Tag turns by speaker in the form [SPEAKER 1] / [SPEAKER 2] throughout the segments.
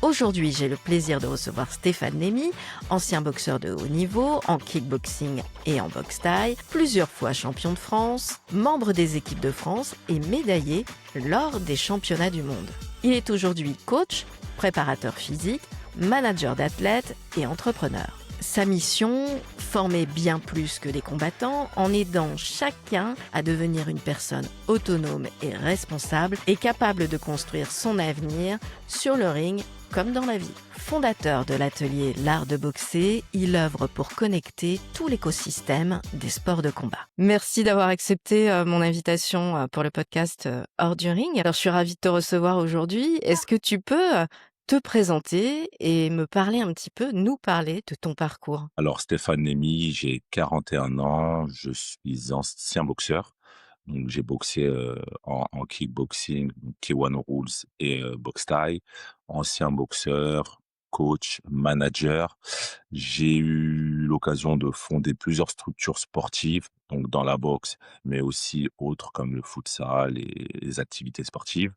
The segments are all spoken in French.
[SPEAKER 1] Aujourd'hui, j'ai le plaisir de recevoir Stéphane Némy, ancien boxeur de haut niveau en kickboxing et en boxe thaï, plusieurs fois champion de France, membre des équipes de France et médaillé lors des championnats du monde. Il est aujourd'hui coach, préparateur physique, manager d'athlètes et entrepreneur. Sa mission, former bien plus que des combattants en aidant chacun à devenir une personne autonome et responsable et capable de construire son avenir sur le ring comme dans la vie. Fondateur de l'atelier L'Art de boxer, il œuvre pour connecter tout l'écosystème des sports de combat. Merci d'avoir accepté mon invitation pour le podcast Hors du ring. Alors, je suis ravie de te recevoir aujourd'hui. Est-ce que tu peux te présenter et me parler un petit peu, nous parler de ton parcours?
[SPEAKER 2] Alors Stéphane Némy, j'ai 41 ans, je suis ancien boxeur. Donc j'ai boxé, en kickboxing, K1 Rules et boxe thaï. Ancien boxeur, coach, manager. J'ai eu l'occasion de fonder plusieurs structures sportives, donc dans la boxe, mais aussi autres comme le futsal et les activités sportives.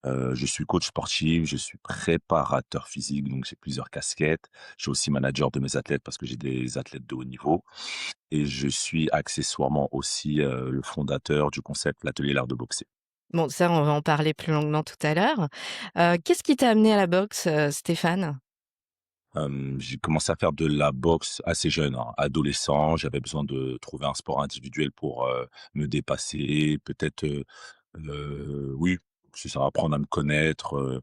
[SPEAKER 2] Je suis coach sportif, je suis préparateur physique, donc j'ai plusieurs casquettes. Je suis aussi manager de mes athlètes parce que j'ai des athlètes de haut niveau et je suis accessoirement aussi, le fondateur du concept L'Atelier L'Art de boxer.
[SPEAKER 1] Bon, ça, on va en parler plus longuement tout à l'heure. Qu'est-ce qui t'a amené à la boxe, Stéphane?
[SPEAKER 2] J'ai commencé à faire de la boxe assez jeune, hein. Adolescent, j'avais besoin de trouver un sport individuel pour, me dépasser, peut-être, oui, c'est ça, apprendre à me connaître,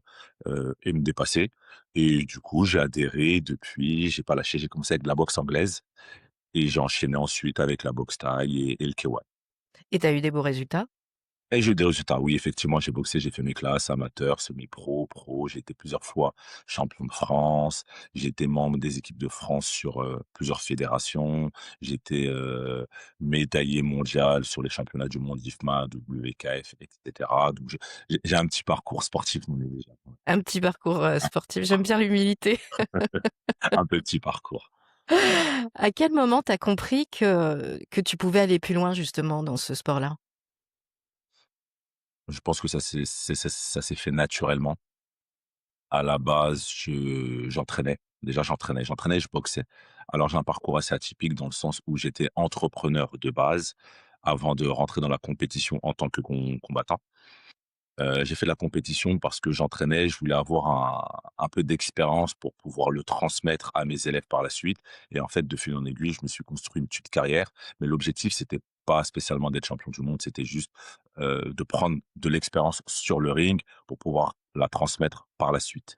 [SPEAKER 2] et me dépasser et du coup, j'ai adhéré depuis, j'ai pas lâché, j'ai commencé avec de la boxe anglaise et j'ai enchaîné ensuite avec la boxe thaï et le K1.
[SPEAKER 1] Et t'as eu des beaux résultats?
[SPEAKER 2] Et j'ai eu des résultats. Oui, effectivement, j'ai boxé, j'ai fait mes classes amateur, semi-pro, pro. J'ai été plusieurs fois champion de France. J'ai été membre des équipes de France sur, plusieurs fédérations. J'étais, médaillé mondial sur les championnats du monde IFMA, WKF et cetera. Donc j'ai un petit parcours sportif non négligeable, ouais.
[SPEAKER 1] Un petit parcours, sportif, j'aime bien l'humilité.
[SPEAKER 2] Un petit parcours.
[SPEAKER 1] À quel moment t'as compris que tu pouvais aller plus loin justement dans ce sport-là?
[SPEAKER 2] Je pense que ça s'est fait naturellement. À la base, j'entraînais. Déjà, j'entraînais, je boxais. Alors, j'ai un parcours assez atypique dans le sens où j'étais entrepreneur de base avant de rentrer dans la compétition en tant que combattant. J'ai fait la compétition parce que j'entraînais, je voulais avoir un peu d'expérience pour pouvoir le transmettre à mes élèves par la suite et en fait, de fil en aiguille, je me suis construit une petite carrière, mais l'objectif, c'était pas spécialement d'être champion du monde, c'était juste, de prendre de l'expérience sur le ring pour pouvoir la transmettre par la suite.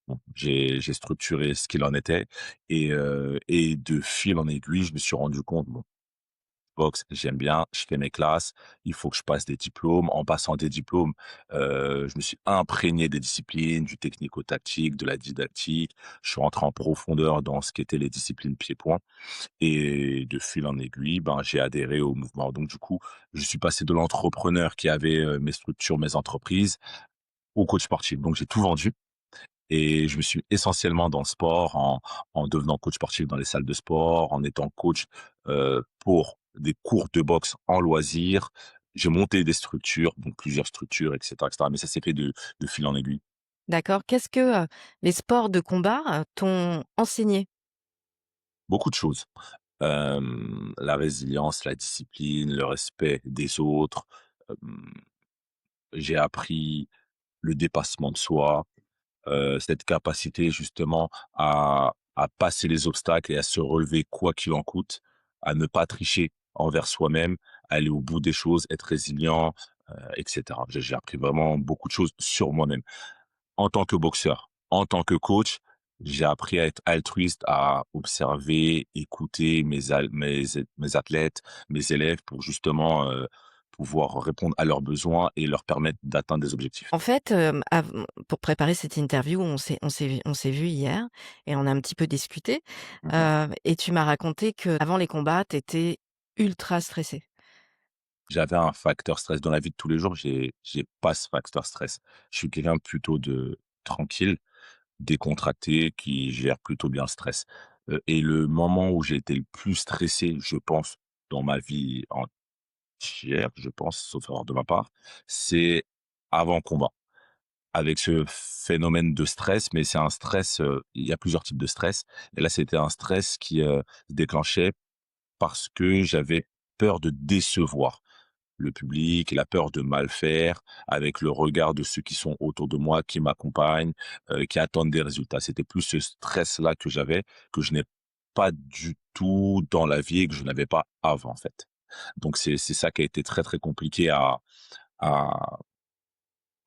[SPEAKER 2] Bon, j'ai structuré ce qu'il en était et de fil en aiguille, je me suis rendu compte, bon, boxe, j'aime bien, je fais mes classes, il faut que je passe des diplômes. En passant des diplômes, je me suis imprégné des disciplines, du technico-tactique, de la didactique. Je suis rentré en profondeur dans ce qu'étaient les disciplines pieds-poings et de fil en aiguille, ben, j'ai adhéré au mouvement. Donc du coup, je suis passé de l'entrepreneur qui avait, mes structures, mes entreprises, au coach sportif. Donc j'ai tout vendu et je me suis essentiellement dans le sport en devenant coach sportif dans les salles de sport, en étant coach, pour des cours de boxe en loisirs. J'ai monté des structures, donc plusieurs structures et cetera, mais ça s'est fait de fil en aiguille.
[SPEAKER 1] D'accord. Qu'est-ce que, les sports de combat, t'ont enseigné?
[SPEAKER 2] Beaucoup de choses, la résilience, la discipline, le respect des autres, hem, j'ai appris le dépassement de soi, cette capacité justement à passer les obstacles et à se relever quoi qu'il en coûte, à ne pas tricher envers soi-même, aller au bout des choses, être résilient, et cetera. J'ai appris vraiment beaucoup de choses sur moi-même. En tant que boxeur, en tant que coach, j'ai appris à être altruiste, à observer, écouter mes athlètes, mes élèves pour justement, pouvoir répondre à leurs besoins et leur permettre d'atteindre des objectifs.
[SPEAKER 1] En fait, pour préparer cette interview, on s'est vu hier et on a un petit peu discuté,
[SPEAKER 2] Mmh.
[SPEAKER 1] et tu m'as raconté qu'avant les combats, tu étais ultra stressé.
[SPEAKER 2] J'avais un facteur stress dans la vie de tous les jours, j'ai pas ce facteur stress. Je suis quelqu'un plutôt de tranquille, décontracté, qui gère plutôt bien le stress. Et le moment où j'ai été le plus stressé, je pense, dans ma vie entière, je pense, sauf erreur de ma part, c'est avant combat. avec ce phénomène de stress, mais c'est un stress, il y a plusieurs types de stress et là, c'était un stress qui, se déclenchait parce que j'avais peur de décevoir le public, la peur de mal faire, avec le regard de ceux qui sont autour de moi, qui m'accompagnent, qui attendent des résultats. C'était plus ce stress-là que j'avais, que je n'ai pas du tout dans la vie et que je n'avais pas avant, en fait. Donc c'est ça qui a été très, très compliqué à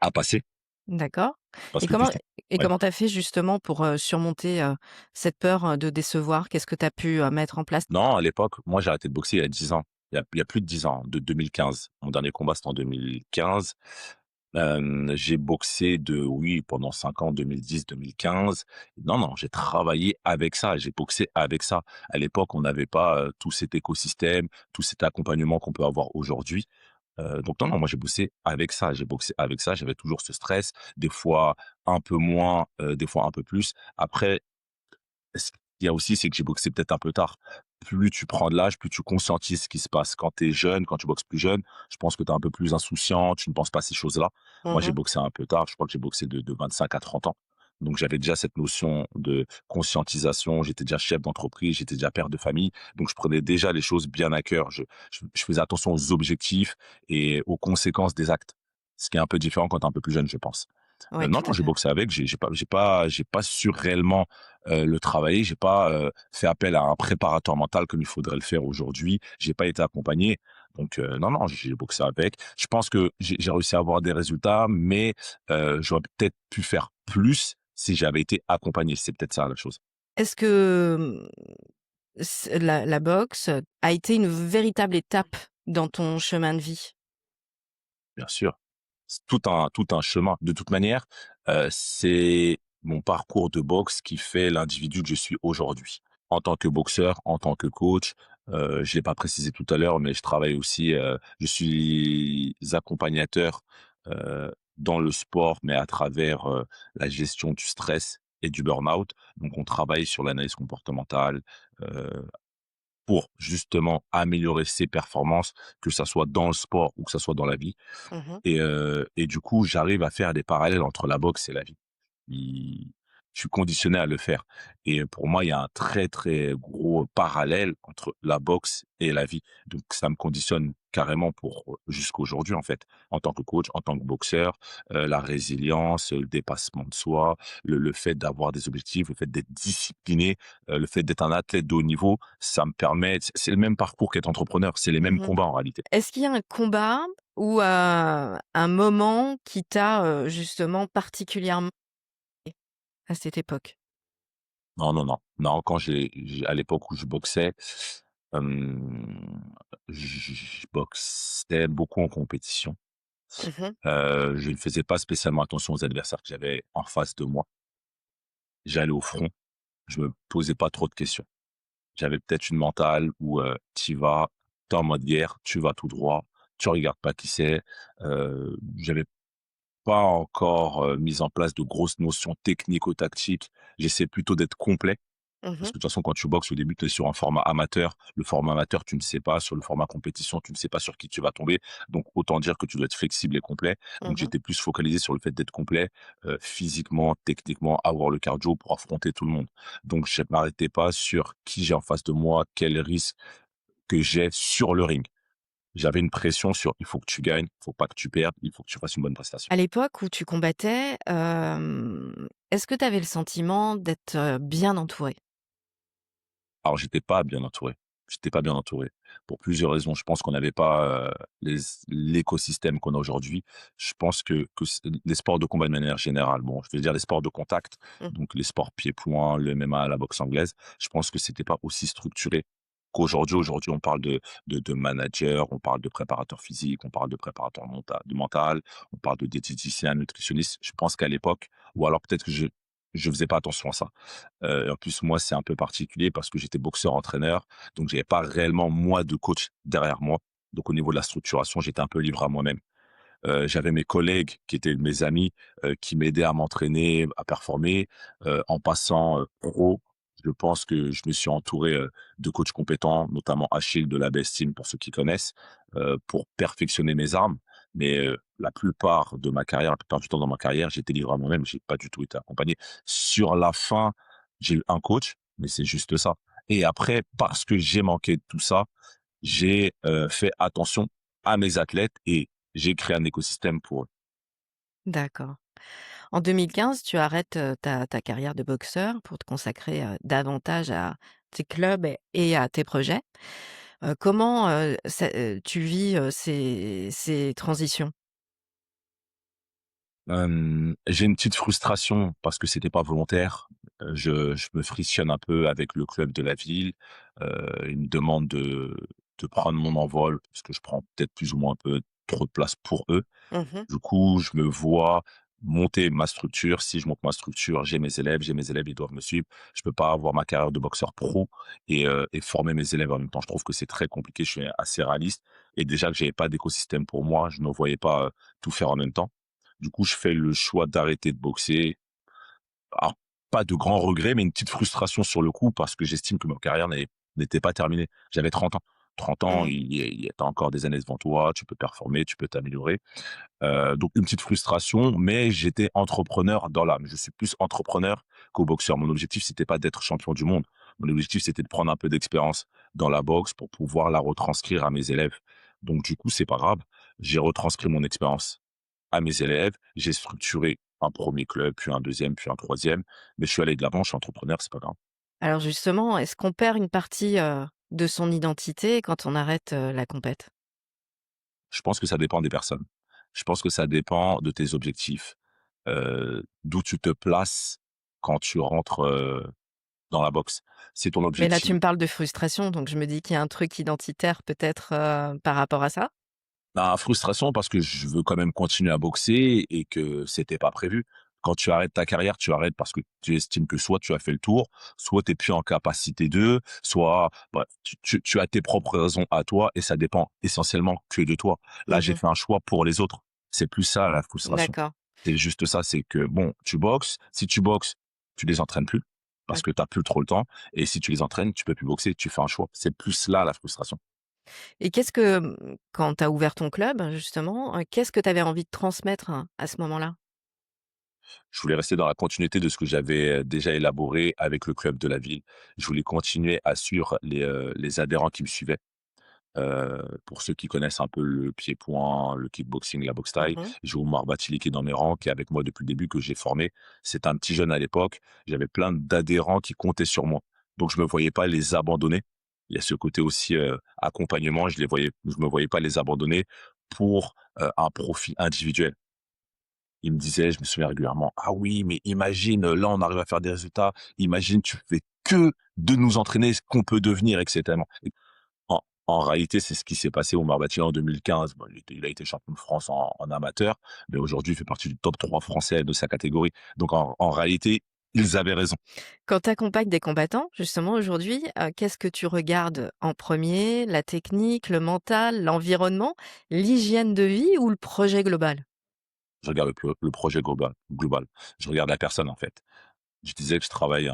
[SPEAKER 2] à passer
[SPEAKER 1] D'accord.
[SPEAKER 2] parce
[SPEAKER 1] Et
[SPEAKER 2] que du
[SPEAKER 1] comment
[SPEAKER 2] coup
[SPEAKER 1] et
[SPEAKER 2] ouais.
[SPEAKER 1] comment tu as fait justement pour, surmonter, cette peur, de décevoir? Qu'est-ce que tu as pu, mettre en place?
[SPEAKER 2] Non, à l'époque, moi, j'ai arrêté de boxer il y a 10 ans. Il y a plus de 10 ans, de 2015. Mon dernier combat, c'était en 2015. J'ai boxé oui, pendant 5 ans, 2010-2015. Non, non, j'ai travaillé avec ça, j'ai boxé avec ça. À l'époque, on n'avait pas, tout cet écosystème, tout cet accompagnement qu'on peut avoir aujourd'hui. Donc non, non, moi j'ai bossé avec ça, j'ai boxé avec ça, j'avais toujours ce stress, des fois un peu moins, des fois un peu plus. Après, ce qu'il y a aussi, c'est que j'ai boxé peut-être un peu tard. Plus tu prends de l'âge, plus tu conscientises ce qui se passe. Quand tu es jeune, quand tu boxes plus jeune, je pense que tu es un peu plus insouciant, tu ne penses pas à ces choses-là. Moi, j'ai
[SPEAKER 1] Mmh.
[SPEAKER 2] boxé un peu tard, je crois que j'ai boxé de 25 à 30 ans. Donc j'avais déjà cette notion de conscientisation, j'étais déjà chef d'entreprise, j'étais déjà père de famille, donc je prenais déjà les choses bien à cœur. Je faisais attention aux objectifs et aux conséquences des actes, ce qui est un peu différent quand tu es un peu plus jeune, je pense.
[SPEAKER 1] Oui,
[SPEAKER 2] Non,
[SPEAKER 1] tout
[SPEAKER 2] non,
[SPEAKER 1] à
[SPEAKER 2] j'ai
[SPEAKER 1] fait.
[SPEAKER 2] boxé avec, j'ai pas su réellement, le travailler. J'ai pas, fait appel à un préparateur mental comme il faudrait le faire aujourd'hui. J'ai pas été accompagné. Donc, non, non, j'ai boxé avec. Je pense que j'ai réussi à avoir des résultats, mais, j'aurais peut-être pu faire plus si j'avais été accompagné. C'est peut-être ça la chose.
[SPEAKER 1] Est-ce que, la boxe a été une véritable étape dans ton chemin de vie?
[SPEAKER 2] Bien sûr. C'est tout un chemin. De toute manière, c'est mon parcours de boxe qui fait l'individu que je suis aujourd'hui. En tant que boxeur, en tant que coach, je l'ai pas précisé tout à l'heure, mais je travaille aussi, je suis accompagnateur, dans le sport, mais à travers, la gestion du stress et du burn-out. Donc on travaille sur l'analyse comportementale, heu, pour justement améliorer ses performances, que ça soit dans le sport ou que ça soit dans la vie.
[SPEAKER 1] Mmh.
[SPEAKER 2] Et du coup, j'arrive à faire des parallèles entre la boxe et la vie. Il Je suis conditionné à le faire et pour moi, il y a un très, très gros parallèle entre la boxe et la vie. Donc ça me conditionne carrément pour jusqu'à aujourd'hui, en fait, en tant que coach, en tant que boxeur, la résilience, le dépassement de soi, le fait d'avoir des objectifs, le fait d'être discipliné, le fait d'être un athlète de haut niveau, ça me permet c'est le même parcours qu'être entrepreneur, c'est les mêmes
[SPEAKER 1] Mmh.
[SPEAKER 2] combats en réalité.
[SPEAKER 1] Est-ce qu'il y a un combat ou, un moment qui t'a, justement particulièrement à cette époque?
[SPEAKER 2] Non, non, non. Non, quand j'ai à l'époque où je boxais, hem, je boxais beaucoup en compétition.
[SPEAKER 1] Mmh.
[SPEAKER 2] Je ne faisais pas spécialement attention aux adversaires que j'avais en face de moi. J'allais au front, je me posais pas trop de questions. J'avais peut-être une mentale où, tu y vas, tu es en mode guerre, tu vas tout droit, tu regardes pas qui c'est. J'avais pas encore, mis en place de grosses notions technico-tactiques. J'essaie plutôt d'être complet. Parce
[SPEAKER 1] Mmh.
[SPEAKER 2] que de toute façon, quand tu boxes, au début, tu es sur un format amateur. Le format amateur, tu ne sais pas. Sur le format compétition, tu ne sais pas sur qui tu vas tomber. Donc, autant dire que tu dois être flexible et complet. Donc,
[SPEAKER 1] Mmh.
[SPEAKER 2] j'étais plus focalisé sur le fait d'être complet, physiquement, techniquement, avoir le cardio pour affronter tout le monde. Donc, je ne m'arrêtais pas sur qui j'ai en face de moi, quel risque que j'ai sur le ring. J'avais une pression sur il faut que tu gagnes, il faut pas que tu perdes, il faut que tu fasses une bonne prestation.
[SPEAKER 1] À l'époque où tu combattais, est-ce que tu avais le sentiment d'être, bien entouré?
[SPEAKER 2] Alors j'étais pas bien entouré. J'étais pas bien entouré pour plusieurs raisons. Je pense qu'on n'avait pas, les l'écosystème qu'on a aujourd'hui. Je pense que c les sports de combat de manière générale, bon, je vais dire les sports de contact,
[SPEAKER 1] Mmh.
[SPEAKER 2] donc les sports pieds-poings, le MMA, la boxe anglaise, je pense que c'était pas aussi structuré qu'aujourd'hui. Aujourd'hui, on parle de manager, on parle de préparateur physique, on parle de préparateur mental, on parle de diététicien, nutritionniste. Je pense qu'à l'époque ou alors peut-être que je faisais pas attention à ça. En plus, moi, c'est un peu particulier parce que j'étais boxeur-entraîneur, donc j'avais pas réellement, moi, de coach derrière moi. Donc au niveau de la structuration, j'étais un peu livré à moi-même. J'avais mes collègues qui étaient mes amis, qui m'aidaient à m'entraîner, à performer. En passant, pro, je pense que je me suis entouré, de coachs compétents, notamment Achille de la Best Team pour ceux qui connaissent, pour perfectionner mes armes. Mais, la plupart de ma carrière, la plupart du temps dans ma carrière, j'étais livré à moi-même, j'ai pas du tout été accompagné. Sur la fin, j'ai eu un coach, mais c'est juste ça. Et après, parce que j'ai manqué de tout ça, j'ai, fait attention à mes athlètes et j'ai créé un écosystème pour eux.
[SPEAKER 1] D'accord. En 2015, tu arrêtes, ta carrière de boxeur pour te consacrer, davantage à tes clubs et à tes projets. Comment, tu vis, ces transitions?
[SPEAKER 2] J'ai une petite frustration parce que c'était pas volontaire. Je me frictionne un peu avec le club de la ville. Ils me demandent de prendre mon envol parce que je prends peut-être plus ou moins un peu trop de place pour eux.
[SPEAKER 1] Mmh.
[SPEAKER 2] Du coup, je me vois monter ma structure. Si je monte ma structure, j'ai mes élèves, ils doivent me suivre. Je peux pas avoir ma carrière de boxeur pro et former mes élèves en même temps. Je trouve que c'est très compliqué, je suis assez réaliste et déjà que j'avais pas d'écosystème pour moi, je ne voyais pas, tout faire en même temps. Du coup, je fais le choix d'arrêter de boxer. Alors, pas de grands regrets, mais une petite frustration sur le coup parce que j'estime que ma carrière n'était pas terminée. J'avais 30 ans. 30 ans,
[SPEAKER 1] Mmh.
[SPEAKER 2] il y a tu encore des années devant toi, tu peux performer, tu peux t'améliorer. Donc une petite frustration, mais j'étais entrepreneur dans l'âme. Je suis plus entrepreneur qu'au boxeur. Mon objectif, c'était pas d'être champion du monde. Mon objectif, c'était de prendre un peu d'expérience dans la boxe pour pouvoir la retranscrire à mes élèves. Donc du coup, c'est pas grave. J'ai retranscrit mon expérience à mes élèves. J'ai structuré un premier club, puis un deuxième, puis un troisième. Mais je suis allé de l'avant, je suis entrepreneur, c'est pas grave.
[SPEAKER 1] Alors justement, est-ce qu'on perd une partie, de son identité quand on arrête, la compète?
[SPEAKER 2] Je pense que ça dépend des personnes. Je pense que ça dépend de tes objectifs, d'où tu te places quand tu rentres, dans la boxe. Si ton
[SPEAKER 1] Mais là, tu
[SPEAKER 2] objectif.
[SPEAKER 1] me parles de frustration, donc je me dis qu'il y a un truc identitaire peut-être, par rapport à ça?
[SPEAKER 2] Bah, frustration parce que je veux quand même continuer à boxer et que c'était pas prévu. Quand tu arrêtes ta carrière, tu arrêtes parce que tu estimes que soit tu as fait le tour, soit tu es plus en capacité de, soit bref, tu as tes propres raisons à toi et ça dépend essentiellement que de toi. Là, j'ai
[SPEAKER 1] Mmh.
[SPEAKER 2] fait un choix pour les autres. C'est plus ça la frustration.
[SPEAKER 1] D'accord.
[SPEAKER 2] C'est juste ça, c'est que bon, tu boxes, si tu boxes, tu les entraînes plus parce que tu as plus trop le temps et si tu les entraînes, tu peux plus boxer, tu fais un choix. C'est plus là la frustration.
[SPEAKER 1] Et qu'est-ce que, quand tu as ouvert ton club justement, qu'est-ce que tu avais envie de transmettre, à ce moment-là?
[SPEAKER 2] Je voulais rester dans la continuité de ce que j'avais, déjà élaboré avec le club de la ville. Je voulais continuer à suivre les adhérents qui me suivaient. Pour ceux qui connaissent un peu le pied-point, le kickboxing, la boxe thaï,
[SPEAKER 1] Mmh.
[SPEAKER 2] j'ai Oumar Batili qui est dans mes rangs, qui est avec moi depuis le début, que j'ai formé. C'est un petit jeune à l'époque. J'avais plein d'adhérents qui comptaient sur moi. Donc je me voyais pas les abandonner. Il y a ce côté aussi, accompagnement, je me voyais pas les abandonner pour, un profit individuel. Il me disait, je me souviens régulièrement: «Ah oui, mais imagine, là, on arrive à faire des résultats. Imagine, tu fais que de nous entraîner, ce qu'on peut devenir» et cetera. Et en réalité, c'est ce qui s'est passé au Marbatier en 2015. Bon, il a été champion de France en amateur, mais aujourd'hui, il fait partie du top 3 français de sa catégorie. Donc en réalité, ils avaient raison.
[SPEAKER 1] Quand tu accompagnes des combattants, justement, aujourd'hui, qu'est-ce que tu regardes en premier? La technique, le mental, l'environnement, l'hygiène de vie ou le projet global?
[SPEAKER 2] Je regarde le projet global. Je regarde la personne, en fait. Je disais que je travaille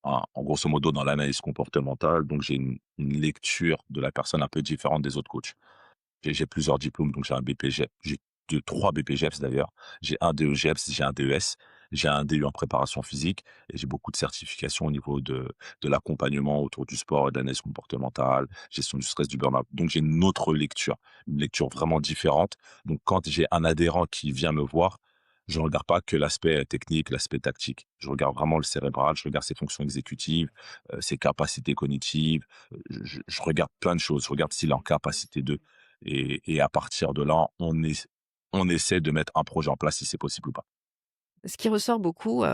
[SPEAKER 2] en grosso modo dans l'analyse comportementale, donc j'ai une lecture de la personne un peu différente des autres coachs. J'ai plusieurs diplômes, donc j'ai un BPGEP, j'ai 3 BPGEPS d'ailleurs. J'ai un DEGEPS, j'ai un DES, j'ai un DU en préparation physique et j'ai beaucoup de certifications au niveau de l'accompagnement autour du sport et de l'analyse comportementale, gestion du stress, du burn-out. Donc j'ai une lecture vraiment différente. Donc quand j'ai un adhérent qui vient me voir, je ne regarde pas que l'aspect technique, l'aspect tactique. Je regarde vraiment le cérébral, je regarde ses fonctions exécutives, ses capacités cognitives, je regarde plein de choses. Je regarde s'il est en capacité de et à partir de là, on essaie de mettre un projet en place si c'est possible ou pas.
[SPEAKER 1] Ce qui ressort beaucoup,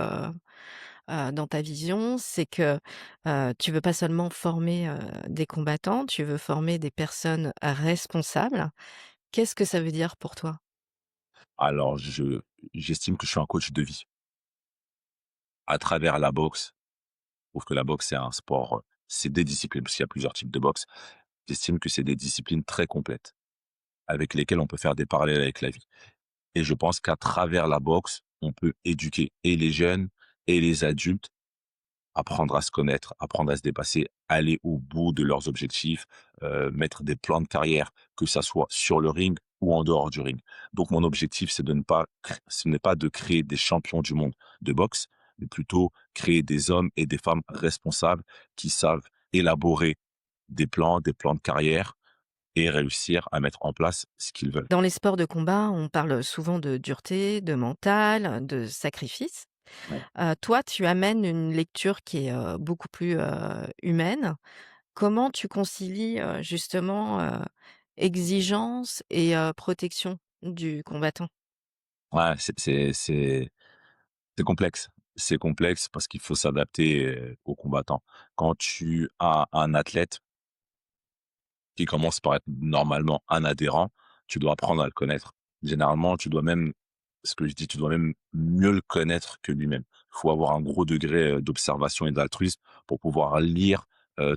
[SPEAKER 1] dans ta vision, c'est que, tu veux pas seulement former, des combattants, tu veux former des personnes responsables. Qu'est-ce que ça veut dire pour toi?
[SPEAKER 2] Alors j'estime que je suis un coach de vie. À travers la boxe, je trouve que la boxe, c'est un sport, c'est des disciplines, parce qu'il y a plusieurs types de boxe. J'estime que c'est des disciplines très complètes, avec lesquelles on peut faire des parallèles avec la vie. Et je pense qu'à travers la boxe, on peut éduquer et les jeunes et les adultes, apprendre à se connaître, apprendre à se dépasser, aller au bout de leurs objectifs, mettre des plans de carrière, que ça soit sur le ring ou en dehors du ring. Donc mon objectif, c'est de ne pas ce n'est pas de créer des champions du monde de boxe, mais plutôt créer des hommes et des femmes responsables qui savent élaborer des plans de carrière et réussir à mettre en place ce qu'ils veulent.
[SPEAKER 1] Dans les sports de combat, on parle souvent de dureté, de mental, de sacrifice.
[SPEAKER 2] Ouais.
[SPEAKER 1] Toi, tu amènes une lecture qui est, beaucoup plus, humaine. Comment tu concilies, justement, exigence et protection du combattant?
[SPEAKER 2] Ouais, c'est complexe. C'est complexe parce qu'il faut s'adapter, aux combattants. Quand tu as un athlète qui commence par être normalement un adhérent, tu dois apprendre à le connaître. Généralement, tu dois même ce que je dis, tu dois même mieux le connaître que lui-même. Il faut avoir un gros degré, d'observation et d'altruisme pour pouvoir lire,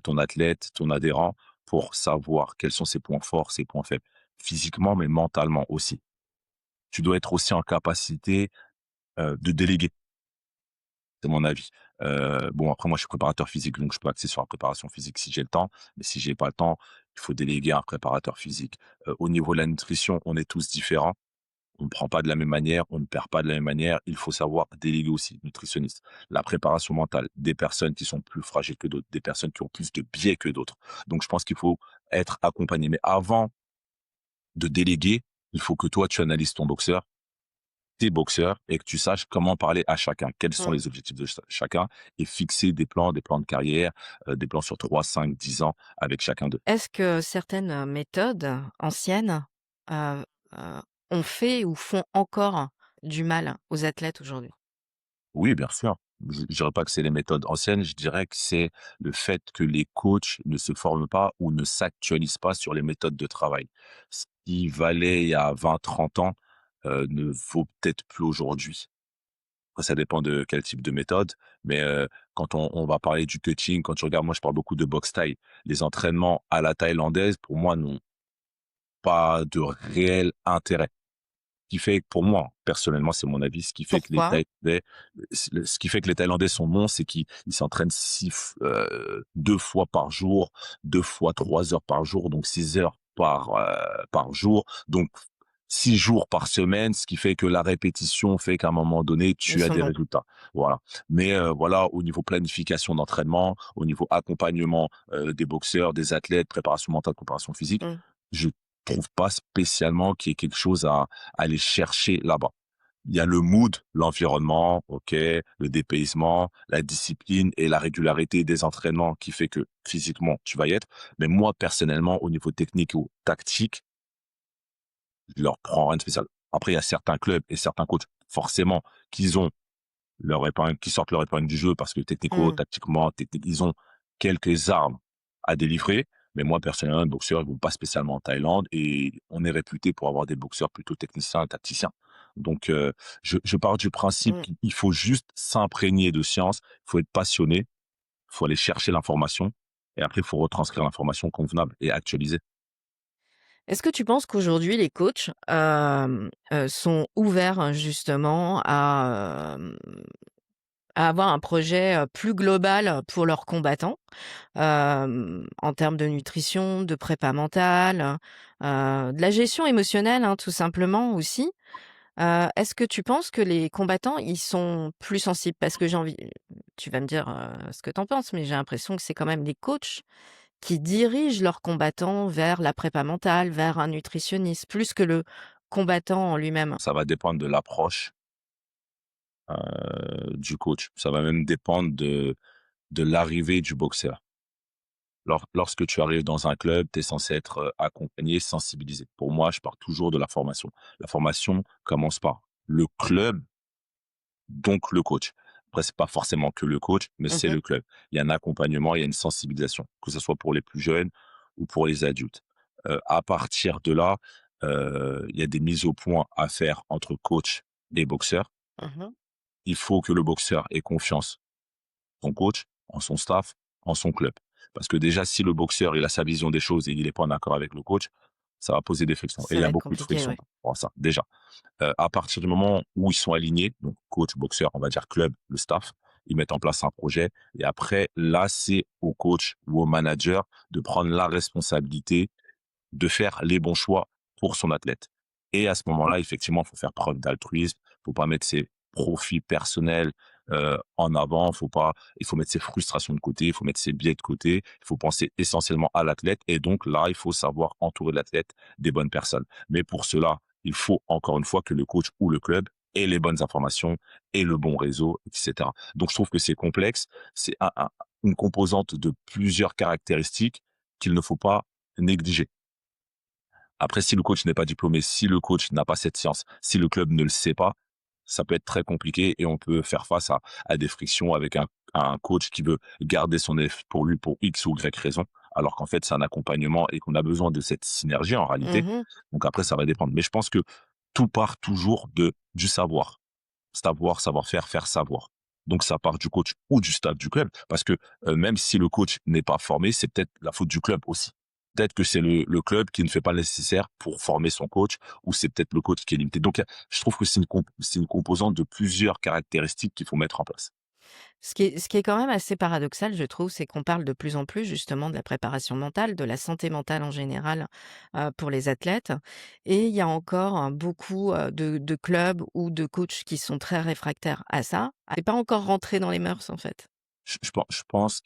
[SPEAKER 2] ton athlète, ton adhérent, pour savoir quels sont ses points forts, ses points faibles, physiquement, mais mentalement aussi. Tu dois être aussi en capacité, de déléguer. C'est mon avis. Bon, après moi, je suis préparateur physique, donc je peux axer sur la préparation physique si j'ai le temps. Mais si j'ai pas le temps, il faut déléguer à un préparateur physique. Au niveau de la nutrition, on est tous différents. On ne prend pas de la même manière, on ne perd pas de la même manière. Il faut savoir déléguer aussi, nutritionniste. La préparation mentale, des personnes qui sont plus fragiles que d'autres, des personnes qui ont plus de biais que d'autres. Donc je pense qu'il faut être accompagné. Mais avant de déléguer, il faut que toi, tu analyses ton boxeur, tes boxeurs et que tu saches comment parler à chacun. Quels sont
[SPEAKER 1] Mmh.
[SPEAKER 2] les objectifs de chacun et fixer des plans de carrière, des plans sur 3, 5, 10 ans avec chacun d'eux.
[SPEAKER 1] Est-ce que certaines, méthodes anciennes, heu ont fait ou font encore du mal aux athlètes aujourd'hui?
[SPEAKER 2] Oui, bien sûr. Je dirais pas que c'est les méthodes anciennes, je dirais que c'est le fait que les coachs ne se forment pas ou ne s'actualisent pas sur les méthodes de travail. Ce qui valait il y a 20, 30 ans, ne vaut peut-être plus aujourd'hui. Après ça dépend de quel type de méthode, mais quand on va parler du coaching, quand tu regardes moi je parle beaucoup de boxe thaï. Les entraînements à la thaïlandaise, pour moi, n'ont pas de réel intérêt. Ce qui fait que pour moi, personnellement, c'est mon avis, ce qui fait que les
[SPEAKER 1] Pourquoi?
[SPEAKER 2] Thaïlandais ce qui fait que les Thaïlandais sont bons, c'est qu'ils s'entraînent 2 fois par jour, 2 fois 3 heures par jour, donc 6 heures par jour, donc 6 jours par semaine, ce qui fait que la répétition fait qu'à un moment donné,
[SPEAKER 1] Ils
[SPEAKER 2] tu as
[SPEAKER 1] sont
[SPEAKER 2] des
[SPEAKER 1] bons.
[SPEAKER 2] résultats. Voilà. Mais voilà, au niveau planification d'entraînement, au niveau accompagnement, des boxeurs, des athlètes, préparation mentale, préparation physique,
[SPEAKER 1] Mmh.
[SPEAKER 2] je trouve pas spécialement qu'il y ait quelque chose à aller chercher là-bas. Il y a le mood, l'environnement, OK, le dépaysement, la discipline et la régularité des entraînements qui fait que physiquement, tu vas y être. Mais moi, personnellement, au niveau technique ou tactique, je leur prends rien de spécial. Après, il y a certains clubs et certains coachs, forcément, qu'ils ont leur épingle, qui sortent leur épingle du jeu parce que technico,
[SPEAKER 1] Mmh.
[SPEAKER 2] tactiquement, ils ont quelques armes à délivrer. Mais moi, personnellement, les boxeurs, ils vont pas spécialement en Thaïlande et on est réputé pour avoir des boxeurs plutôt techniciens et tacticiens. Donc, je pars du principe
[SPEAKER 1] Mmh.
[SPEAKER 2] qu'il faut juste s'imprégner de science, il faut être passionné, il faut aller chercher l'information et après, il faut retranscrire l'information convenable et actualisée.
[SPEAKER 1] Est-ce que tu penses qu'aujourd'hui les coachs, sont ouverts justement à avoir un projet, plus global pour leurs combattants? En termes de nutrition, de prépa mentale, de la gestion émotionnelle, hein, tout simplement aussi. Est-ce que tu penses que les combattants, ils sont plus sensibles? Parce que j'ai envie tu vas me dire, ce que tu en penses, mais j'ai l'impression que c'est quand même les coachs qui dirigent leurs combattants vers la prépa mentale, vers un nutritionniste, plus que le combattant en lui-même.
[SPEAKER 2] Ça va dépendre de l'approche, du coach. Ça va même dépendre de l'arrivée du boxeur. Lorsque tu arrives dans un club, tu es censé être, accompagné, sensibilisé. Pour moi, je pars toujours de la formation. La formation commence par le club, donc le coach. Après, c'est pas forcément que le coach, mais c'est
[SPEAKER 1] Mmh.
[SPEAKER 2] le club. Il y a un accompagnement, il y a une sensibilisation, que ce soit pour les plus jeunes ou pour les adultes. À partir de là, il y a des mises au point à faire entre coach et boxeur.
[SPEAKER 1] Mmh.
[SPEAKER 2] Il faut que le boxeur ait confiance son coach, en son staff, en son club. Parce que déjà, si le boxeur, il a sa vision des choses et il n'est pas en accord avec le coach, ça va poser des frictions. Et il
[SPEAKER 1] Ça
[SPEAKER 2] y
[SPEAKER 1] va
[SPEAKER 2] a
[SPEAKER 1] être
[SPEAKER 2] beaucoup de
[SPEAKER 1] compliqué,
[SPEAKER 2] frictions
[SPEAKER 1] ouais.
[SPEAKER 2] par rapport à ça, déjà. À partir du moment où ils sont alignés, donc coach, boxeur, on va dire club, le staff, ils mettent en place un projet. Et après, là, c'est au coach ou au manager de prendre la responsabilité de faire les bons choix pour son athlète. Et à ce moment-là, effectivement, il faut faire preuve d'altruisme. Faut pas mettre ses profits personnels, en avant. Il faut mettre ses frustrations de côté, il faut mettre ses biais de côté. Il faut penser essentiellement à l'athlète et donc là, il faut savoir entourer l'athlète des bonnes personnes. Mais pour cela, il faut encore une fois que le coach ou le club ait les bonnes informations, ait le bon réseau, et cetera. Donc je trouve que c'est complexe. C'est une composante de plusieurs caractéristiques qu'il ne faut pas négliger. Après, si le coach n'est pas diplômé, si le coach n'a pas cette science, si le club ne le sait pas, ça peut être très compliqué et on peut faire face à des frictions avec un coach qui veut garder son élève pour lui pour X ou Y raison, alors qu'en fait, c'est un accompagnement et qu'on a besoin de cette synergie en réalité.
[SPEAKER 1] Mmh.
[SPEAKER 2] Donc après, ça va dépendre. Mais je pense que tout part toujours du savoir. Savoir, savoir-faire, faire savoir. Donc ça part du coach ou du staff du club parce que, même si le coach n'est pas formé, c'est peut-être la faute du club aussi. Peut-être que c'est le club qui ne fait pas le nécessaire pour former son coach ou c'est peut-être le coach qui est limité. Donc, je trouve que c'est une composante de plusieurs caractéristiques qu'il faut mettre en place.
[SPEAKER 1] Ce qui est quand même assez paradoxal, je trouve, c'est qu'on parle de plus en plus justement de la préparation mentale, de la santé mentale en général, pour les athlètes et il y a encore, beaucoup, de clubs ou de coachs qui sont très réfractaires à ça. C'est pas encore rentré dans les mœurs, en fait.
[SPEAKER 2] Je pense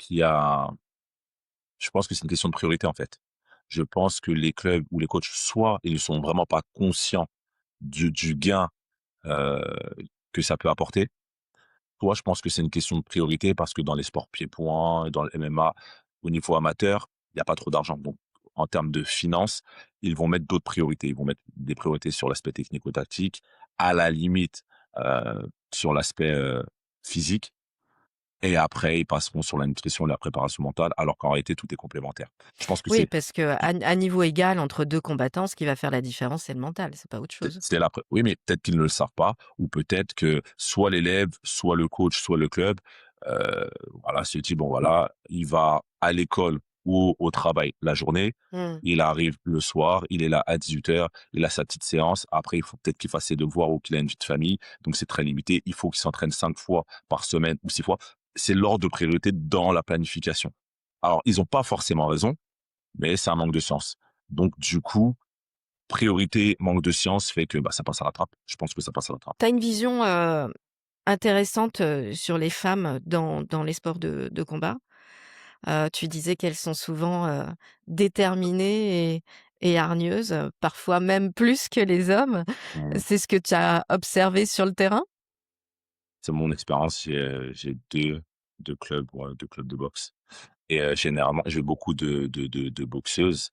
[SPEAKER 2] je pense que c'est une question de priorité, en fait. Je pense que les clubs ou les coachs, soit ils ne sont vraiment pas conscients du gain, heu, que ça peut apporter. Toi, je pense que c'est une question de priorité parce que dans les sports pieds-poings, dans le MMA, au niveau amateur, il y a pas trop d'argent. Donc, en termes de finances, ils vont mettre d'autres priorités. Ils vont mettre des priorités sur l'aspect technico-tactique, à la limite, sur l'aspect, physique et après ils passeront sur la nutrition et la préparation mentale, alors qu'en réalité tout est complémentaire. Je pense que
[SPEAKER 1] Oui, parce qu'à niveau égal entre 2 combattants, ce qui va faire la différence, c'est le mental, c'est pas autre chose.
[SPEAKER 2] c'est la pré oui, mais peut-être qu'ils ne le savent pas ou peut-être que soit l'élève, soit le coach, soit le club, heu, voilà, se dit: «Bon voilà, il va à l'école ou au travail la journée,
[SPEAKER 1] Mmh.
[SPEAKER 2] il arrive le soir, il est là à 18 heures, il a sa petite séance. Après, il faut peut-être qu'il fasse ses devoirs ou qu'il a une vie de famille, donc c'est très limité. Il faut qu'il s'entraîne 5 fois par semaine ou 6 fois». C'est l'ordre de priorité dans la planification. Alors, ils ont pas forcément raison, mais c'est un manque de sens. Donc du coup, priorité, manque de science fait que, bah, ça passe à la trappe. Je pense que ça passe à la trappe.
[SPEAKER 1] Tu as une vision, intéressante, sur les femmes dans les sports de combat. Tu disais qu'elles sont souvent, déterminées et hargneuses, parfois même plus que les hommes.
[SPEAKER 2] Mmh.
[SPEAKER 1] C'est ce que tu as observé sur le terrain?
[SPEAKER 2] C'est mon expérience, j'ai 2 clubs, ouais, 2 clubs de boxe et généralement, j'ai beaucoup de boxeuses,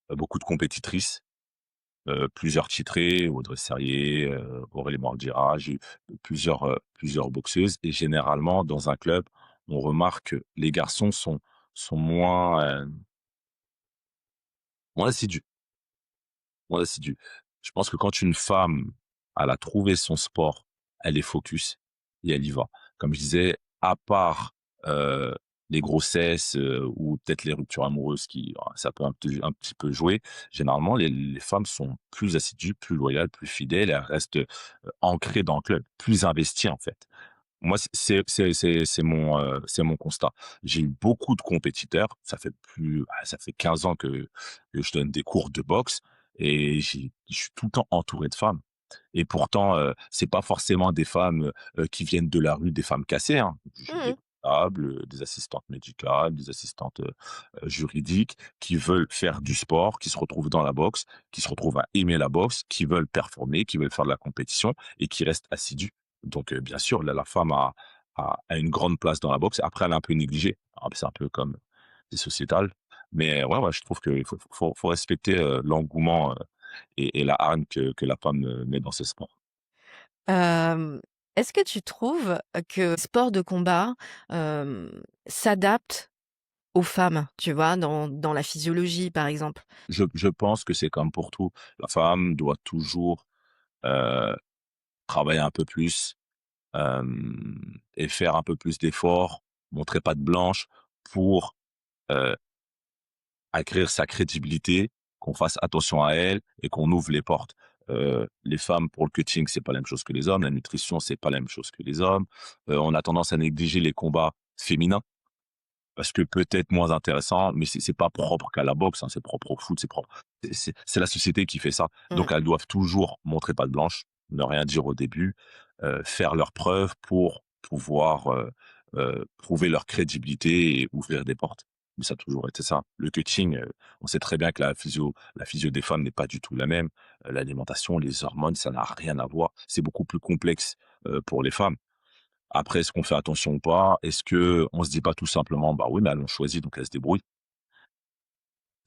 [SPEAKER 2] beaucoup de compétitrices, plusieurs titrées, Audrey Sarrier, Aurélie Mordira. J'ai eu plusieurs boxeuses et généralement, dans un club, on remarque que les garçons sont moins assidus. Ouais, c'est du je pense que quand une femme, elle a trouvé son sport, elle est focus et elle y va. Comme je disais, à part, heu, les grossesses, ou peut-être les ruptures amoureuses qui ça peut un petit peu jouer. Généralement, les femmes sont plus assidues, plus loyales, plus fidèles, elles restent, ancrées dans le club, plus investies, en fait. Moi, c'est mon constat. J'ai eu beaucoup de compétiteurs, ça fait 15 ans que je donne des cours de boxe et je suis tout le temps entouré de femmes et pourtant, c'est pas forcément des femmes, qui viennent de la rue, des femmes cassées, hein. J'ai des
[SPEAKER 1] Mmh.
[SPEAKER 2] comptables, des assistantes médicales, des assistantes, juridiques qui veulent faire du sport, qui se retrouvent dans la boxe, qui se retrouvent à aimer la boxe, qui veulent performer, qui veulent faire de la compétition et qui restent assidus. Donc, bien sûr, la femme a une grande place dans la boxe. Après, elle est un peu négligée. Alors, c'est un peu comme c'est sociétal. Mais ouais, ouais, je trouve qu'il faut respecter, l'engouement, et la hargne que la femme, met dans ce sport.
[SPEAKER 1] Hem, Est-ce que tu trouves que le sport de combat, s'adapte aux femmes, tu vois? Dans la physiologie, par exemple?
[SPEAKER 2] Je pense que c'est comme pour tout. La femme doit toujours, heu, travailler un peu plus, et faire un peu plus d'efforts, montrer patte blanche pour, heu acquérir sa crédibilité, qu'on fasse attention à elle et qu'on ouvre les portes. Les femmes pour le cutting, c'est pas la même chose que les hommes, la nutrition, c'est pas la même chose que les hommes. On a tendance à négliger les combats féminins, parce que peut-être moins intéressant, mais c'est pas propre qu'à la boxe, hein, c'est propre au foot, c'est la société qui fait ça.
[SPEAKER 1] Mmh.
[SPEAKER 2] Donc elles doivent toujours montrer patte blanche, ne rien dire au début, faire leurs preuves pour pouvoir, prouver leur crédibilité et ouvrir des portes. Mais ça a toujours été ça. Le coaching, on sait très bien que la physio des femmes n'est pas du tout la même. L'alimentation, les hormones, ça n'a rien à voir. C'est beaucoup plus complexe, pour les femmes. Après, est-ce qu'on fait attention ou pas? Est-ce qu'on se dit pas tout simplement: «Bah, oui, mais elles l'ont choisi, donc elles se débrouillent».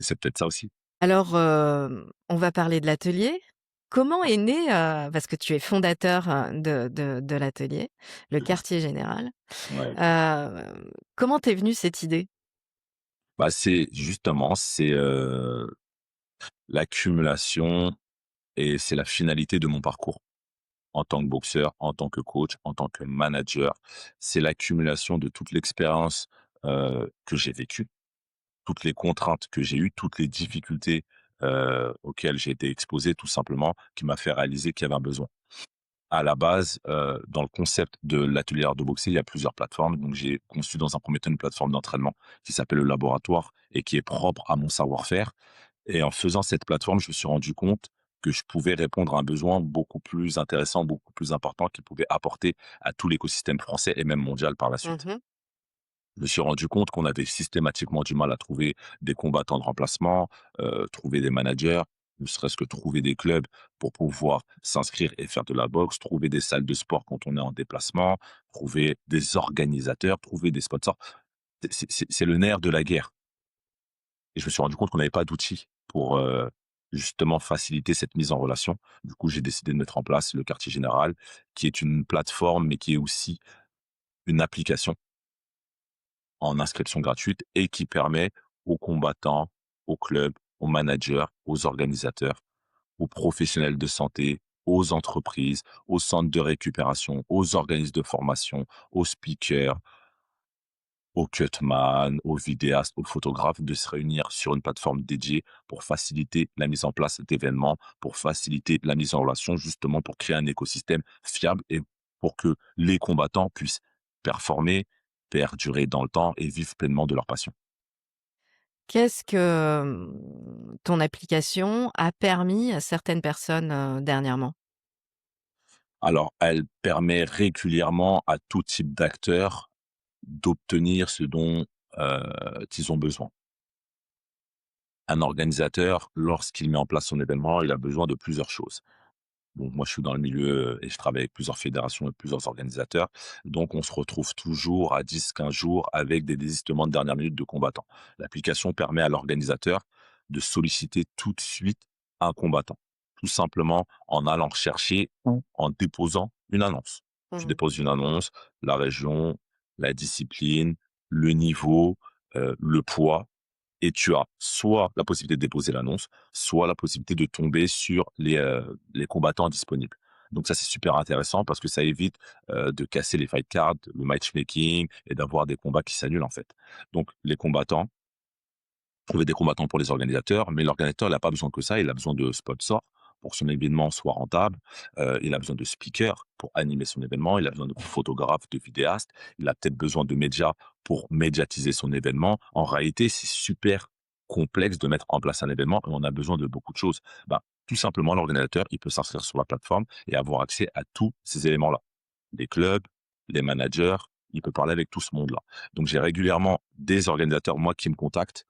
[SPEAKER 2] C'est peut-être ça aussi.
[SPEAKER 1] Alors, on va parler de l'atelier. Comment est né, parce que tu es fondateur, de l'atelier, le quartier général.
[SPEAKER 2] Ouais.
[SPEAKER 1] Comment t'es venue cette idée?
[SPEAKER 2] Bah, c'est justement, l'accumulation et c'est la finalité de mon parcours en tant que boxeur, en tant que coach, en tant que manager. C'est l'accumulation de toute l'expérience, que j'ai vécue, toutes les contraintes que j'ai eues, toutes les difficultés, auxquelles j'ai été exposé tout simplement, qui m'a fait réaliser qu'il y avait un besoin. À la base, dans le concept de l'atelier art de boxer, il y a plusieurs plateformes. Donc j'ai conçu dans un premier temps une plateforme d'entraînement qui s'appelle le laboratoire et qui est propre à mon savoir-faire. Et en faisant cette plateforme, je me suis rendu compte que je pouvais répondre à un besoin beaucoup plus intéressant, beaucoup plus important, qui pouvait apporter à tout l'écosystème français et même mondial par la suite.
[SPEAKER 1] Mmh.
[SPEAKER 2] Je me suis rendu compte qu'on avait systématiquement du mal à trouver des combattants de remplacement, trouver des managers, ne serait-ce que trouver des clubs pour pouvoir s'inscrire et faire de la boxe, trouver des salles de sport quand on est en déplacement, trouver des organisateurs, trouver des sponsors. C'est le nerf de la guerre et je me suis rendu compte qu'on n'avait pas d'outils pour, justement faciliter cette mise en relation. Du coup, j'ai décidé de mettre en place le quartier général, qui est une plateforme, mais qui est aussi une application en inscription gratuite et qui permet aux combattants, aux clubs, aux managers, aux organisateurs, aux professionnels de santé, aux entreprises, aux centres de récupération, aux organismes de formation, aux speakers, aux cutman, aux vidéastes, aux photographes de se réunir sur une plateforme dédiée pour faciliter la mise en place d'événements, pour faciliter la mise en relation, justement pour créer un écosystème fiable et pour que les combattants puissent performer, perdurer dans le temps et vivre pleinement de leur passion.
[SPEAKER 1] Qu'est-ce que, ton application a permis à certaines personnes, dernièrement?
[SPEAKER 2] Alors, elle permet régulièrement à tout type d'acteurs d'obtenir ce dont, ils ont besoin. Un organisateur, lorsqu'il met en place son événement, il a besoin de plusieurs choses. Donc moi, je suis dans le milieu, et je travaille avec plusieurs fédérations et plusieurs organisateurs. Donc on se retrouve toujours à 10, 15 jours avec des désistements de dernière minute de combattants. L'application permet à l'organisateur de solliciter tout de suite un combattant, tout simplement en allant chercher ou en déposant une annonce. Tu
[SPEAKER 1] Mmh.
[SPEAKER 2] déposes une annonce, la région, la discipline, le niveau, le poids et tu as soit la possibilité de déposer l'annonce, soit la possibilité de tomber sur les combattants disponibles. Donc ça, c'est super intéressant parce que ça évite, de casser les fight cards, le matchmaking et d'avoir des combats qui s'annulent, en fait. Donc les combattants, trouver des combattants pour les organisateurs, mais l'organisateur, il a pas besoin que ça, il a besoin de sponsors pour que son événement soit rentable, il a besoin de speakers pour animer son événement, il a besoin de photographes, de vidéastes, il a peut-être besoin de médias pour médiatiser son événement. En réalité, c'est super complexe de mettre en place un événement et on a besoin de beaucoup de choses. Bah, tout simplement, l'organisateur, il peut s'inscrire sur la plateforme et avoir accès à tous ces éléments-là. Les clubs, les managers, il peut parler avec tout ce monde-là. Donc j'ai régulièrement des organisateurs, moi, qui me contactent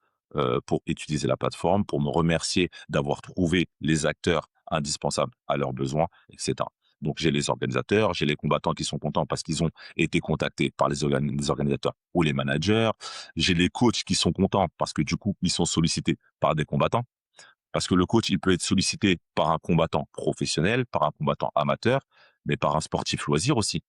[SPEAKER 2] pour utiliser la plateforme, pour me remercier d'avoir trouvé les acteurs indispensables à leurs besoins, etc. Donc, j'ai les organisateurs, j'ai les combattants qui sont contents parce qu'ils ont été contactés par les organisateurs ou les managers. J'ai les coachs qui sont contents parce que du coup, ils sont sollicités par des combattants. Parce que le coach, il peut être sollicité par un combattant professionnel, par un combattant amateur, mais par un sportif loisir aussi.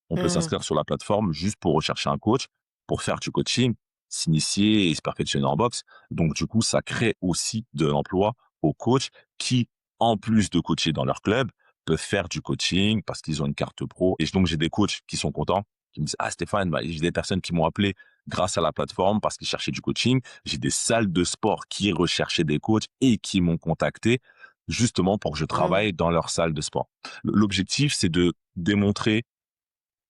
[SPEAKER 2] On peut
[SPEAKER 1] Mmh.
[SPEAKER 2] s'inscrire sur la plateforme juste pour rechercher un coach, pour faire du coaching, s'initier et se perfectionner en boxe. Donc, du coup, ça crée aussi de l'emploi aux coachs qui, en plus de coacher dans leur club, peuvent faire du coaching parce qu'ils ont une carte pro. Et donc, j'ai des coachs qui sont contents, qui me disent: «Ah Stéphane, bah, j'ai des personnes qui m'ont appelé grâce à la plateforme parce qu'ils cherchaient du coaching. J'ai des salles de sport qui recherchaient des coachs et qui m'ont contacté justement pour que je
[SPEAKER 1] Mmh.
[SPEAKER 2] travaille dans leur salle de sport». L'objectif, c'est de démontrer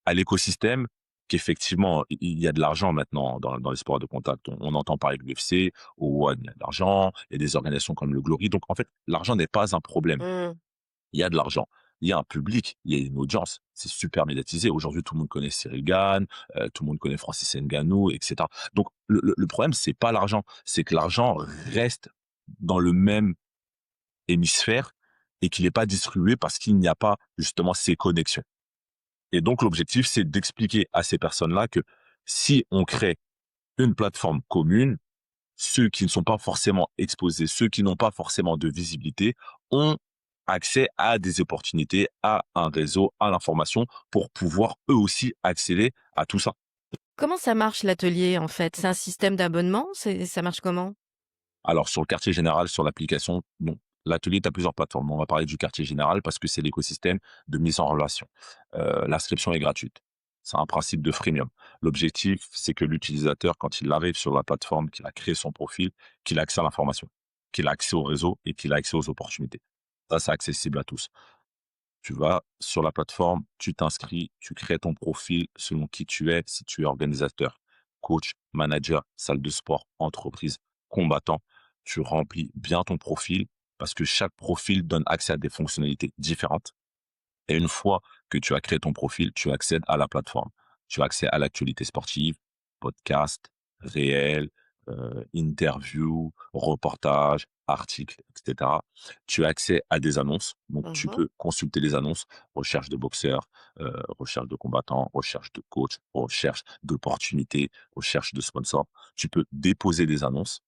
[SPEAKER 2] à l'écosystème qu'effectivement, il y a de l'argent maintenant dans les sports de contact. On entend parler de l'UFC, au ONE, il y a de l'argent, il y a des organisations comme le Glory. Donc en fait, l'argent n'est pas un problème.
[SPEAKER 1] Mmh.
[SPEAKER 2] Il y a de l'argent. Il y a un public, il y a une audience. C'est super médiatisé. Aujourd'hui, tout le monde connaît Cyril Gane, tout le monde connaît Francis Ngannou, et cetera. Donc le problème, c'est pas l'argent, c'est que l'argent reste dans le même hémisphère et qu'il est pas distribué parce qu'il n'y a pas justement ces connexions. Et donc l'objectif, c'est d'expliquer à ces personnes-là que si on crée une plateforme commune, ceux qui ne sont pas forcément exposés, ceux qui n'ont pas forcément de visibilité, ont accès à des opportunités, à un réseau, à l'information pour pouvoir eux aussi accéder à tout ça.
[SPEAKER 1] Comment ça marche l'atelier, en fait? C'est un système d'abonnement? Ça marche comment?
[SPEAKER 2] Alors sur le quartier général, sur l'application, bon, l'atelier, tu as plusieurs plateformes. On va parler du quartier général parce que c'est l'écosystème de mise en relation. L'inscription est gratuite. C'est un principe de freemium. L'objectif, c'est que l'utilisateur, quand il arrive sur la plateforme, qu'il a créé son profil, qu'il a accès à l'information, qu'il a accès au réseau et qu'il a accès aux opportunités. Ça, c'est accessible à tous. Tu vas sur la plateforme, tu t'inscris, tu crées ton profil selon qui tu es, si tu es organisateur, coach, manager, salle de sport, entreprise, combattant. Tu remplis bien ton profil parce que chaque profil donne accès à des fonctionnalités différentes. Et une fois que tu as créé ton profil, tu accèdes à la plateforme. Tu as accès à l'actualité sportive, podcast, réel, interview, reportage, articles, etc. Tu as accès à des annonces, donc tu
[SPEAKER 1] Mmh.
[SPEAKER 2] peux consulter les annonces, recherche de boxeurs, recherche de combattants, recherche de coach, recherche d'opportunités, recherche de sponsors. Tu peux déposer des annonces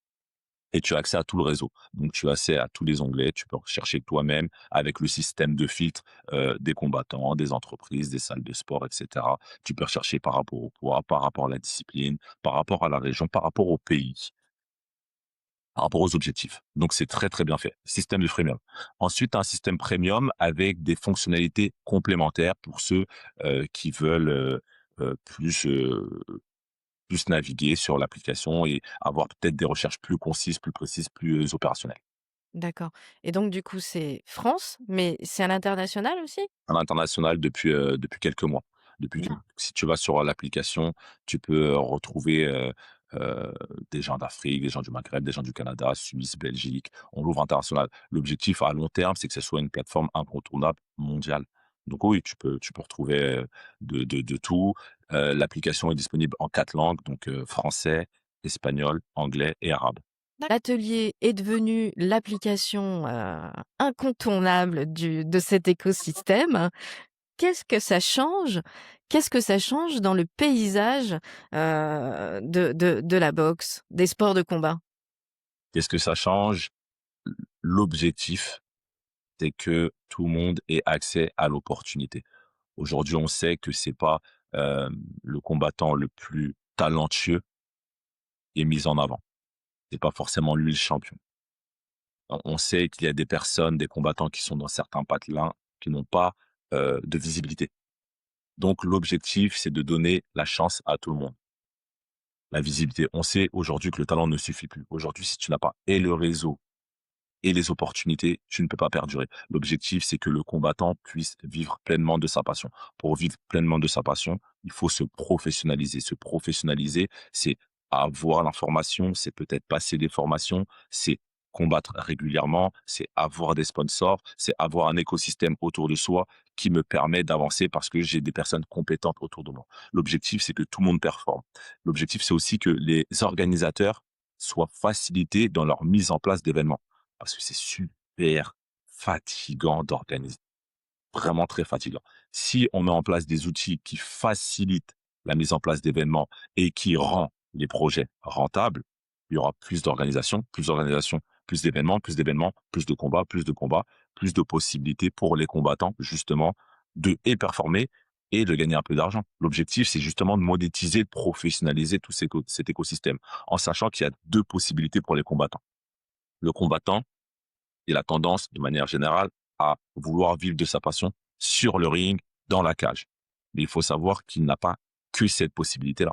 [SPEAKER 2] et tu as accès à tout le réseau. Donc tu as accès à tous les onglets, tu peux rechercher toi-même avec le système de filtre, des combattants, des entreprises, des salles de sport, et cetera. Tu peux rechercher par rapport au poids, par rapport à la discipline, par rapport à la région, par rapport au pays, par rapport aux objectifs. Donc c'est très, très bien fait. Système de freemium. Ensuite, tu as un système premium avec des fonctionnalités complémentaires pour ceux, qui veulent, plus, plus naviguer sur l'application et avoir peut-être des recherches plus concises, plus précises, plus opérationnelles.
[SPEAKER 1] D'accord, et donc du coup, c'est France, mais c'est à l'international aussi?
[SPEAKER 2] À l'international depuis quelques mois. Si tu vas sur l'application, tu peux, retrouver, heu, des gens d'Afrique, des gens du Maghreb, des gens du Canada, Suisse, Belgique. On l'ouvre international. L'objectif à long terme, c'est que ce soit une plateforme incontournable mondiale. Donc oui, tu peux retrouver, de tout. L'application est disponible en 4 langues, donc français, espagnol, anglais et arabe.
[SPEAKER 1] L'atelier est devenu l'application, incontournable de cet écosystème. Qu'est-ce que ça change? Qu'est-ce que ça change dans le paysage, de la boxe, des sports de combat?
[SPEAKER 2] Qu'est-ce que ça change? L'objectif, c'est que tout le monde ait accès à l'opportunité. Aujourd'hui, on sait que c'est pas, le combattant le plus talentueux qui est mis en avant. C'est pas forcément lui le champion. On sait qu'il y a des personnes, des combattants qui sont dans certains patelins qui n'ont pas, de visibilité. Donc l'objectif, c'est de donner la chance à tout le monde. La visibilité. On sait aujourd'hui que le talent ne suffit plus. Aujourd'hui, si tu n'as pas et le réseau et les opportunités, tu ne peux pas perdurer. L'objectif, c'est que le combattant puisse vivre pleinement de sa passion. Pour vivre pleinement de sa passion, il faut se professionnaliser. Se professionnaliser, c'est avoir l'information, c'est peut-être passer des formations, c'est combattre régulièrement, c'est avoir des sponsors, c'est avoir un écosystème autour de soi qui me permet d'avancer parce que j'ai des personnes compétentes autour de moi. L'objectif, c'est que tout le monde performe. L'objectif, c'est aussi que les organisateurs soient facilités dans leur mise en place d'événements parce que c'est super fatigant d'organiser, vraiment très fatigant. Si on met en place des outils qui facilitent la mise en place d'événements et qui rend les projets rentables, il y aura plus d'organisation, plus d'événements, plus de combats, plus de possibilités pour les combattants justement de et performer et de gagner un peu d'argent. L'objectif, c'est justement de monétiser, de professionnaliser tout cet écosystème en sachant qu'il y a 2 possibilités pour les combattants. Le combattant, il a tendance, de manière générale, à vouloir vivre de sa passion sur le ring, dans la cage. Mais il faut savoir qu'il n'a pas que cette possibilité-là.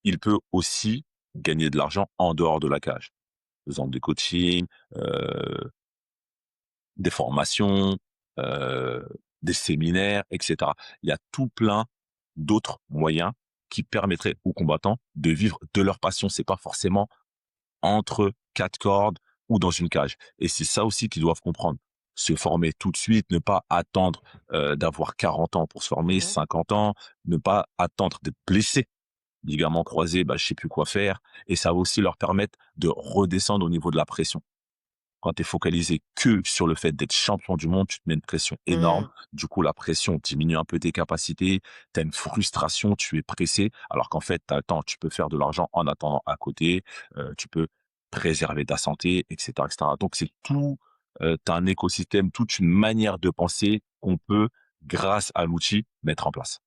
[SPEAKER 2] Il peut aussi gagner de l'argent en dehors de la cage, faisant des coachings, des formations, heu, des séminaires, et cetera. Il y a tout plein d'autres moyens qui permettraient aux combattants de vivre de leur passion. C'est pas forcément entre 4 cordes ou dans une cage. Et c'est ça aussi qu'ils doivent comprendre. Se former tout de suite, ne pas attendre d'avoir 40 ans pour se former,
[SPEAKER 1] Mmh.
[SPEAKER 2] 50 ans, ne pas attendre d'être blessé, ligaments croisés, bah, je sais plus quoi faire. Et ça va aussi leur permettre de redescendre au niveau de la pression. Quand tu es focalisé que sur le fait d'être champion du monde, tu te mets une pression énorme.
[SPEAKER 1] Mmh.
[SPEAKER 2] Du coup, la pression diminue un peu tes capacités. Tu as une frustration, tu es pressé, alors qu'en fait, tu attends, tu peux faire de l'argent en attendant à côté, tu peux préserver ta santé, et cetera, et cetera. Donc c'est tout, tu as un écosystème, toute une manière de penser qu'on peut, grâce à l'outil, mettre en place.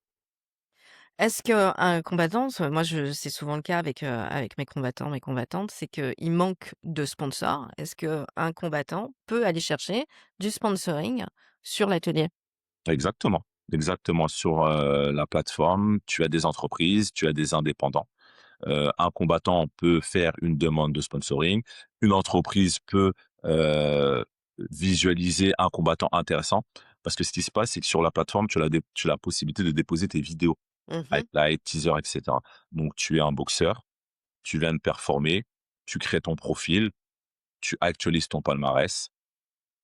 [SPEAKER 1] Est-ce qu'un combattant, moi c'est souvent le cas avec mes combattants, mes combattantes, c'est qu'ils manquent de sponsors. Est-ce qu'un combattant peut aller chercher du sponsoring sur l'atelier?
[SPEAKER 2] Exactement, exactement. Sur, la plateforme, tu as des entreprises, tu as des indépendants. Un combattant peut faire une demande de sponsoring. Une entreprise peut visualiser un combattant intéressant. Parce que ce qui se passe, c'est que sur la plateforme, tu as la possibilité de déposer tes vidéos,
[SPEAKER 1] Mmh.
[SPEAKER 2] highlights, teasers, et cetera. Donc tu es un boxeur, tu viens de performer, tu crées ton profil, tu actualises ton palmarès,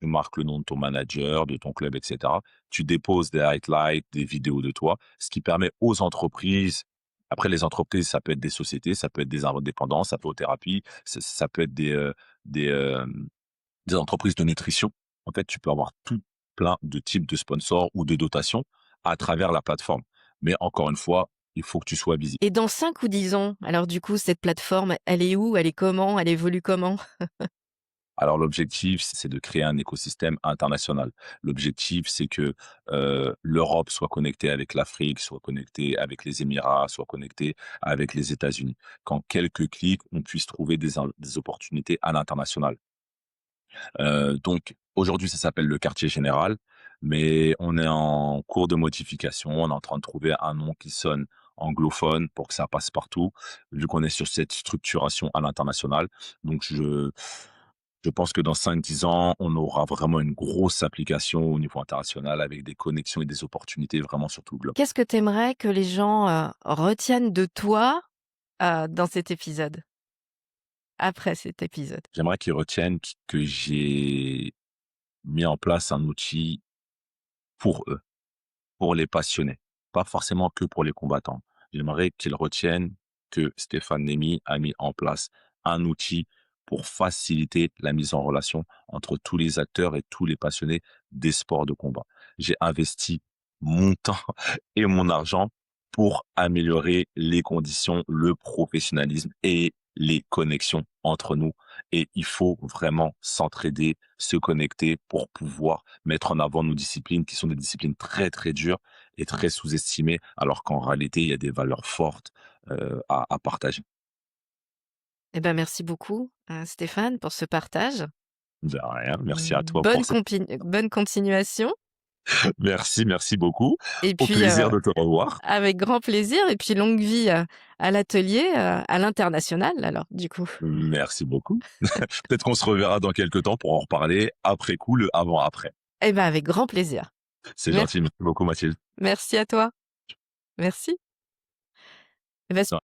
[SPEAKER 2] tu marques le nom de ton manager, de ton club, et cetera. Tu déposes des highlights, des vidéos de toi, ce qui permet aux entreprises. Après les entreprises, ça peut être des sociétés, ça peut être des indépendants, ça peut être thérapie, ça peut être des, des entreprises de nutrition. En fait, tu peux avoir tout plein de types de sponsors ou de dotations à travers la plateforme. Mais encore une fois, il faut que tu sois visible.
[SPEAKER 1] Et dans 5 ou 10 ans, alors du coup, cette plateforme, elle est où? Elle est comment? Elle évolue comment?
[SPEAKER 2] Alors l'objectif, c'est de créer un écosystème international. L'objectif, c'est que, l'Europe soit connectée avec l'Afrique, soit connectée avec les Émirats, soit connectée avec les États-Unis. Qu'en quelques clics, on puisse trouver des opportunités à l'international. Donc aujourd'hui, ça s'appelle le quartier général, mais on est en cours de modification. On est en train de trouver un nom qui sonne anglophone pour que ça passe partout, vu qu'on est sur cette structuration à l'international. Donc je pense que dans 5-10 ans, on aura vraiment une grosse application au niveau international avec des connexions et des opportunités vraiment sur tout le globe.
[SPEAKER 1] Qu'est-ce que tu aimerais que les gens, retiennent de toi, dans cet épisode? Après cet épisode?
[SPEAKER 2] J'aimerais qu'ils retiennent que j'ai mis en place un outil pour eux, pour les passionnés, pas forcément que pour les combattants. J'aimerais qu'ils retiennent que Stéphane Nemi a mis en place un outil pour faciliter la mise en relation entre tous les acteurs et tous les passionnés des sports de combat. J'ai investi mon temps et mon argent pour améliorer les conditions, le professionnalisme et les connexions entre nous. Et il faut vraiment s'entraider, se connecter pour pouvoir mettre en avant nos disciplines qui sont des disciplines très, très dures et très sous-estimées, alors qu'en réalité, il y a des valeurs fortes à partager.
[SPEAKER 1] Eh ben, merci beaucoup, Stéphane, pour ce partage.
[SPEAKER 2] De rien, merci à toi
[SPEAKER 1] Bonne
[SPEAKER 2] pour cette
[SPEAKER 1] compin bonne continuation
[SPEAKER 2] merci, merci beaucoup.
[SPEAKER 1] et
[SPEAKER 2] Au
[SPEAKER 1] puis,
[SPEAKER 2] plaisir de te revoir.
[SPEAKER 1] avec grand plaisir et puis longue vie, à l'atelier, à l'international alors, du coup.
[SPEAKER 2] Merci beaucoup. Peut-être qu'on se reverra dans quelques temps pour en reparler après coup, le avant-après.
[SPEAKER 1] Eh ben, avec grand plaisir.
[SPEAKER 2] C'est
[SPEAKER 1] Mer
[SPEAKER 2] gentil, merci beaucoup Mathilde.
[SPEAKER 1] merci à toi. Merci. Eh bah